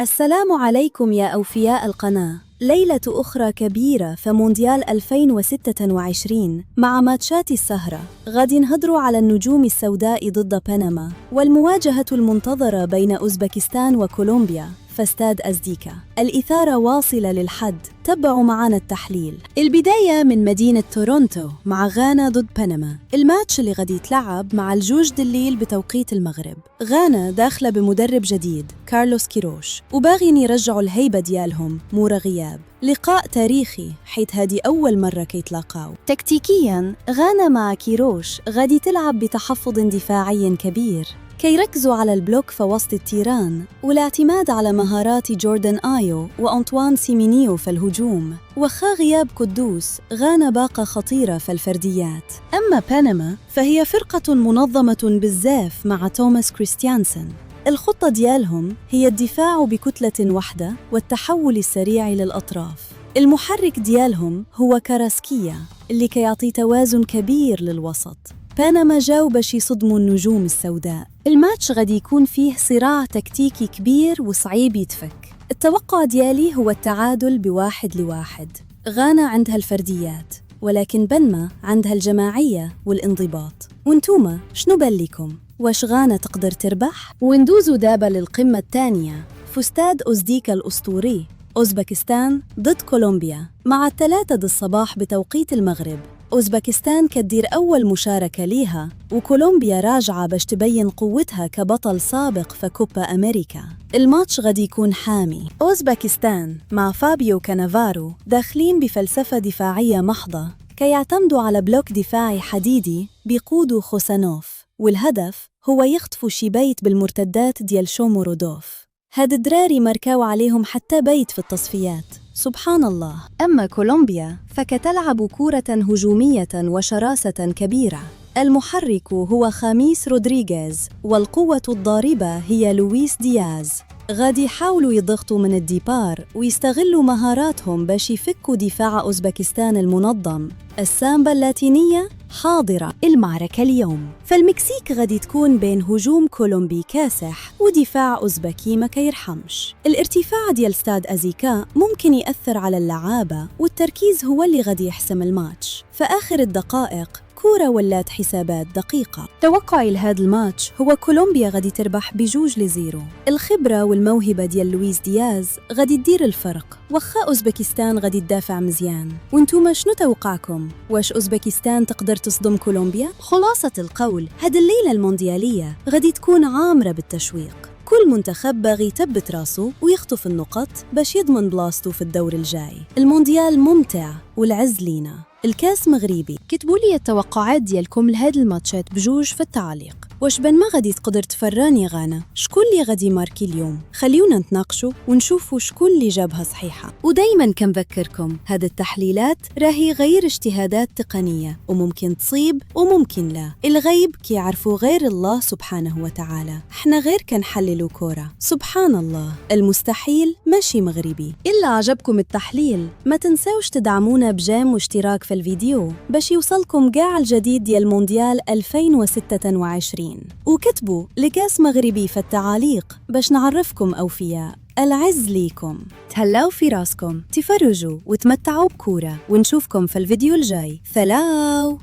السلام عليكم يا أوفياء القناة. ليلة أخرى كبيرة في مونديال 2026 مع ماتشات السهرة. غادي نهضروا على النجوم السوداء ضد بنما والمواجهة المنتظرة بين أوزبكستان وكولومبيا في استاد أزديكا. الإثارة واصلة للحد. تبعوا معنا التحليل. البداية من مدينة تورونتو مع غانا ضد بنما. الماتش اللي غادي يتلعب مع الجوج دليل بتوقيت المغرب. غانا داخلة بمدرب جديد كارلوس كيروش وباغين يرجعوا الهيبة ديالهم مورا غياب. لقاء تاريخي حيث هذه أول مرة كيتلاقاو. تكتيكياً غانا مع كيروش غادي تلعب بتحفظ دفاعي كبير كي يركزوا على البلوك في وسط التيران والاعتماد على مهارات جوردان آيو وأنطوان سيمينيو في الهجوم. وخا غياب قدوس غانا باقة خطيرة في الفرديات. أما بنما فهي فرقة منظمة بالزاف مع توماس كريستيانسن. الخطة ديالهم هي الدفاع بكتلة واحدة والتحول السريع للأطراف. المحرك ديالهم هو كاراسكيا اللي كيعطي توازن كبير للوسط. بنما جاو باش يصدموا النجوم السوداء. الماتش غادي يكون فيه صراع تكتيكي كبير وصعيب يتفك. التوقع ديالي هو التعادل ب1-1. غانا عندها الفرديات ولكن بنما عندها الجماعية والانضباط. وانتوما شنو بالكم؟ واش غانا تقدر تربح؟ وندوزوا دابا للقمة الثانية في استاد أوزديكا الأسطوري. أوزبكستان ضد كولومبيا مع 3 الصباح بتوقيت المغرب. أوزبكستان كتدير أول مشاركة ليها وكولومبيا راجعة باش تبين قوتها كبطل سابق في كوبا أمريكا. الماتش غادي يكون حامي. أوزبكستان مع فابيو كانافارو داخلين بفلسفة دفاعية محضة كي يعتمدوا على بلوك دفاعي حديدي بيقودوا خوسانوف، والهدف هو يخطفوا شي بيت بالمرتدات ديال شومورودوف. هاد الدراري مركاو عليهم حتى بيت في التصفيات، سبحان الله. أما كولومبيا فكتلعب كورة هجومية وشراسة كبيرة. المحرك هو خاميس رودريغيز والقوة الضاربة هي لويس دياز. غادي يحاولوا يضغطوا من الديبار ويستغلوا مهاراتهم باش يفكوا دفاع أوزبكستان المنظم. السامبا اللاتينية حاضرة. المعركة اليوم فالمكسيك غادي تكون بين هجوم كولومبي كاسح ودفاع أوزبكي ما كيرحمش. الارتفاع ديال استاد أزيكا ممكن يأثر على اللعابة والتركيز هو اللي غادي يحسم الماتش. في آخر الدقائق كورة ولات حسابات دقيقة. توقعي لهذا الماتش هو كولومبيا غادي تربح ب2-0. الخبرة والموهبة ديال لويس دياز غادي تدير الفرق وخا أوزبكستان غادي تدافع مزيان. وانتوما شنو توقعكم؟ واش أوزبكستان تقدر تصدم كولومبيا؟ خلاصة القول هاد الليلة المونديالية غادي تكون عامرة بالتشويق. كل منتخب باغي يثبت راسه ويخطف النقط باش يضمن بلاصته في الدور الجاي. المونديال ممتع والعز لينا. الكاس مغربي. كتبوا لي التوقعات ديالكم لهاد الماتشات بجوج في التعليق. واش بنما غادي تقدر تفراني غانا؟ شكون اللي غادي ماركي اليوم؟ خليونا نتناقشوا ونشوفوا شكون اللي جابها صحيحة. ودايما كنذكركم هاد التحليلات راهي غير اجتهادات تقنية وممكن تصيب وممكن لا. الغيب كيعرفوا غير الله سبحانه وتعالى. احنا غير كنحللوا كورة. سبحان الله، المستحيل ماشي مغربي. إلا عجبكم التحليل ما تنسوش تدعمونا بجيم واشتراك في الفيديو باش يوصلكم قاع الجديد ديال مونديال 2026. وكتبوا لكاس مغربي في التعاليق باش نعرفكم أوفياء. العز ليكم. تهلاو في راسكم، تفرجوا وتمتعوا بكورة ونشوفكم في الفيديو الجاي. ثلاو.